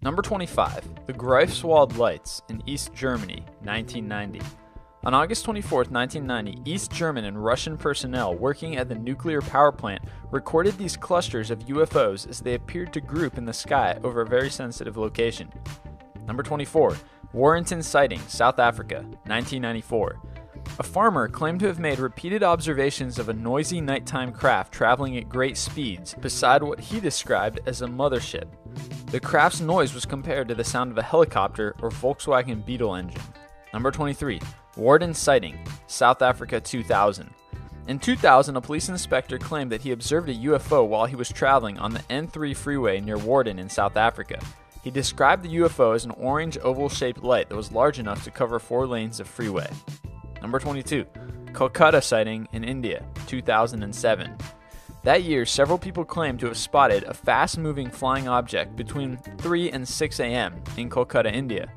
Number 25. The Greifswald Lights in East Germany, 1990. On August 24, 1990, East German and Russian personnel working at the nuclear power plant recorded these clusters of UFOs as they appeared to group in the sky over a very sensitive location. Number 24. Warrenton Sighting, South Africa, 1994. A farmer claimed to have made repeated observations of a noisy nighttime craft traveling at great speeds beside what he described as a mothership. The craft's noise was compared to the sound of a helicopter or Volkswagen Beetle engine. Number 23. Warden Sighting, South Africa 2000. In 2000, a police inspector claimed that he observed a UFO while he was traveling on the N3 freeway near Warden in South Africa. He described the UFO as an orange oval-shaped light that was large enough to cover 4 lanes of freeway. Number 22. Kolkata Sighting in India, 2007. That year, several people claimed to have spotted a fast-moving flying object between 3 and 6 a.m. in Kolkata, India.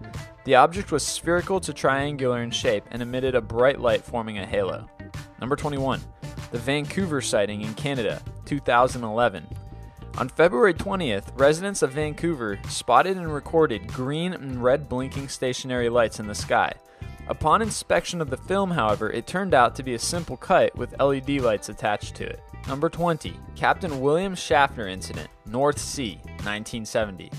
The object was spherical to triangular in shape and emitted a bright light forming a halo. Number 21. The Vancouver Sighting in Canada, 2011. On February 20th, residents of Vancouver spotted and recorded green and red blinking stationary lights in the sky. Upon inspection of the film, however, it turned out to be a simple kite with LED lights attached to it. Number 20. Captain William Schaffner Incident, North Sea, 1970.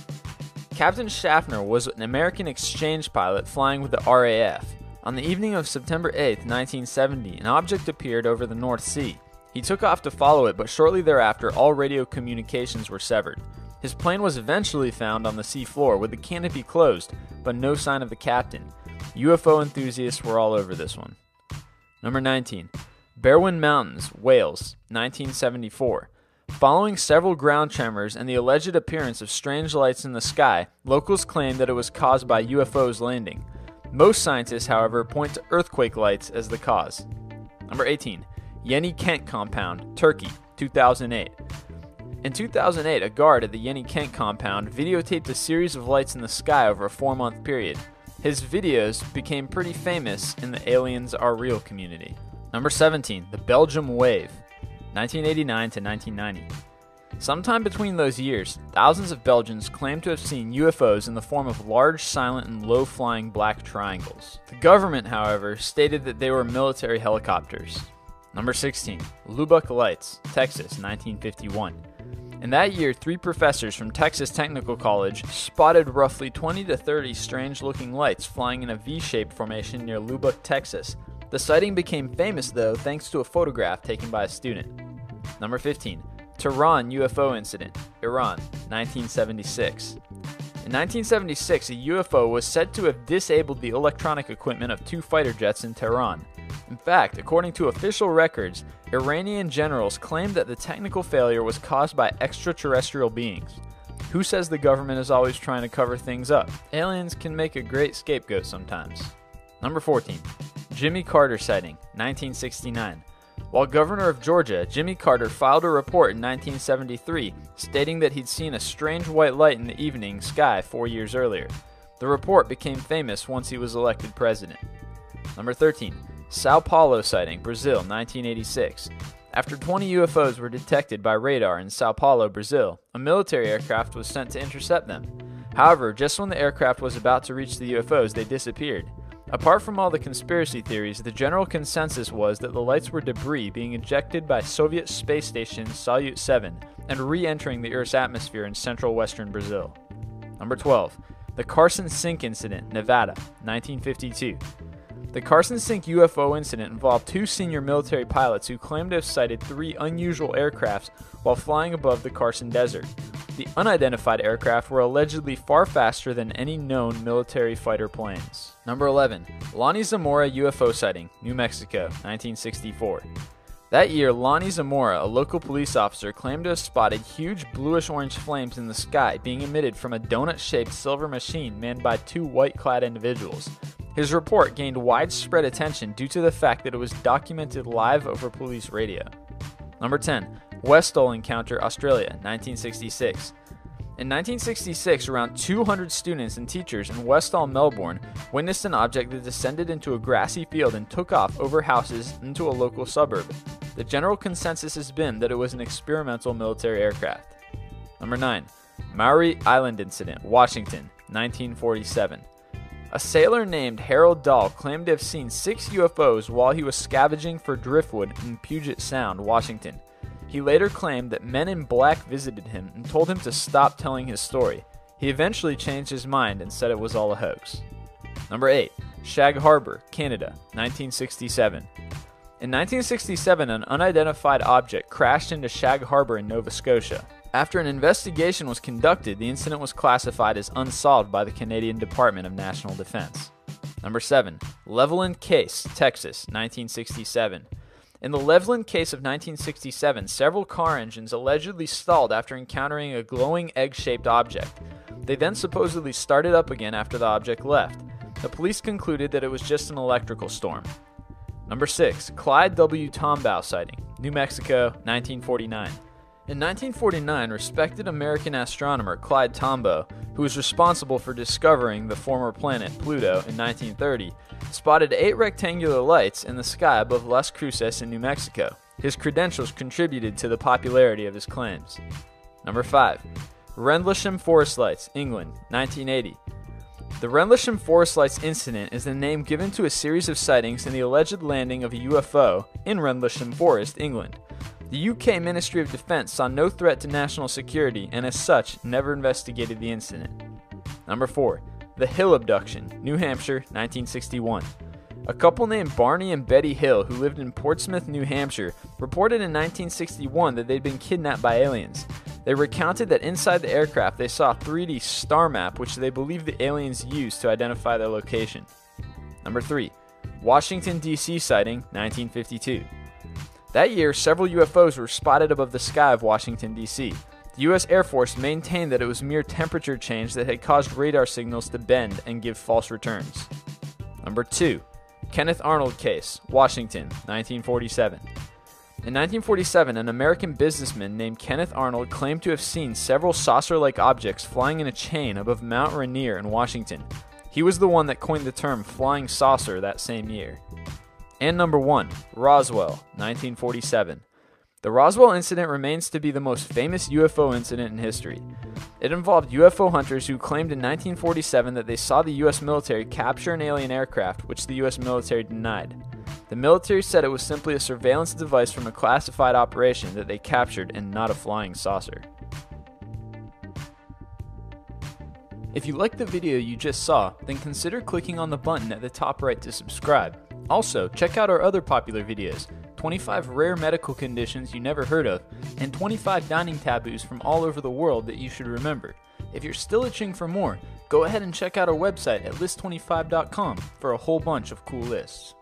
Captain Schaffner was an American exchange pilot flying with the RAF. On the evening of September 8, 1970, an object appeared over the North Sea. He took off to follow it, but shortly thereafter all radio communications were severed. His plane was eventually found on the sea floor with the canopy closed, but no sign of the captain. UFO enthusiasts were all over this one. Number 19. Berwyn Mountains, Wales, 1974. Following several ground tremors and the alleged appearance of strange lights in the sky, locals claim that it was caused by UFOs landing. Most scientists, however, point to earthquake lights as the cause. Number 18. Yeni Kent Compound, Turkey, 2008. In 2008, a guard at the Yeni Kent compound videotaped a series of lights in the sky over a 4-month period. His videos became pretty famous in the aliens are real community. Number 17. The Belgium Wave, 1989 to 1990. Sometime between those years, thousands of Belgians claimed to have seen UFOs in the form of large, silent, and low-flying black triangles. The government, however, stated that they were military helicopters. Number 16. Lubbock Lights, Texas, 1951. In that year, 3 professors from Texas Technical College spotted roughly 20 to 30 strange-looking lights flying in a V-shaped formation near Lubbock, Texas. The sighting became famous, though, thanks to a photograph taken by a student. Number 15. Tehran UFO Incident, Iran, 1976. In 1976, a UFO was said to have disabled the electronic equipment of 2 fighter jets in Tehran. In fact, according to official records, Iranian generals claimed that the technical failure was caused by extraterrestrial beings. Who says the government is always trying to cover things up? Aliens can make a great scapegoat sometimes. Number 14. Jimmy Carter Sighting, 1969. While governor of Georgia, Jimmy Carter filed a report in 1973 stating that he'd seen a strange white light in the evening sky 4 years earlier. The report became famous once he was elected president. Number 13. Sao Paulo Sighting, Brazil, 1986. After 20 UFOs were detected by radar in Sao Paulo, Brazil, a military aircraft was sent to intercept them. However, just when the aircraft was about to reach the UFOs, they disappeared. Apart from all the conspiracy theories, the general consensus was that the lights were debris being ejected by Soviet space station Salyut 7 and re-entering the Earth's atmosphere in central western Brazil. Number 12. The Carson Sink Incident, Nevada, 1952. The Carson Sink UFO incident involved 2 senior military pilots who claimed to have sighted 3 unusual aircrafts while flying above the Carson Desert. The unidentified aircraft were allegedly far faster than any known military fighter planes. Number 11. Lonnie Zamora UFO Sighting, New Mexico, 1964. That year, Lonnie Zamora, a local police officer, claimed to have spotted huge bluish-orange flames in the sky being emitted from a donut-shaped silver machine manned by 2 white-clad individuals. His report gained widespread attention due to the fact that it was documented live over police radio. Number 10. Westall Encounter, Australia, 1966. In 1966, around 200 students and teachers in Westall, Melbourne, witnessed an object that descended into a grassy field and took off over houses into a local suburb. The general consensus has been that it was an experimental military aircraft. Number 9. Maury Island Incident, Washington, 1947. A sailor named Harold Dahl claimed to have seen 6 UFOs while he was scavenging for driftwood in Puget Sound, Washington. He later claimed that men in black visited him and told him to stop telling his story. He eventually changed his mind and said it was all a hoax. Number 8. Shag Harbor, Canada, 1967. In 1967, an unidentified object crashed into Shag Harbor in Nova Scotia. After an investigation was conducted, the incident was classified as unsolved by the Canadian Department of National Defense. Number 7. Levelland Case, Texas, 1967. In the Levelland case of 1967, several car engines allegedly stalled after encountering a glowing egg-shaped object. They then supposedly started up again after the object left. The police concluded that it was just an electrical storm. Number 6. Clyde W. Tombaugh sighting, New Mexico, 1949. In 1949, respected American astronomer Clyde Tombaugh, who was responsible for discovering the former planet Pluto in 1930, spotted 8 rectangular lights in the sky above Las Cruces in New Mexico. His credentials contributed to the popularity of his claims. Number 5. Rendlesham Forest Lights, England, 1980. The Rendlesham Forest Lights incident is the name given to a series of sightings in the alleged landing of a UFO in Rendlesham Forest, England. The UK Ministry of Defence saw no threat to national security and as such never investigated the incident. Number 4. The Hill Abduction, New Hampshire, 1961. A couple named Barney and Betty Hill, who lived in Portsmouth, New Hampshire, reported in 1961 that they'd been kidnapped by aliens. They recounted that inside the aircraft they saw a 3D star map which they believed the aliens used to identify their location. Number 3. Washington, D.C. sighting, 1952. That year, several UFOs were spotted above the sky of Washington, D.C. The U.S. Air Force maintained that it was mere temperature change that had caused radar signals to bend and give false returns. Number 2. Kenneth Arnold Case, Washington, 1947. In 1947, an American businessman named Kenneth Arnold claimed to have seen several saucer-like objects flying in a chain above Mount Rainier in Washington. He was the one that coined the term flying saucer that same year. And number 1, Roswell, 1947. The Roswell incident remains to be the most famous UFO incident in history. It involved UFO hunters who claimed in 1947 that they saw the U.S. military capture an alien aircraft, which the U.S. military denied. The military said it was simply a surveillance device from a classified operation that they captured and not a flying saucer. If you liked the video you just saw, then consider clicking on the button at the top right to subscribe. Also, check out our other popular videos, 25 rare medical conditions you never heard of, and 25 dining taboos from all over the world that you should remember. If you're still itching for more, go ahead and check out our website at list25.com for a whole bunch of cool lists.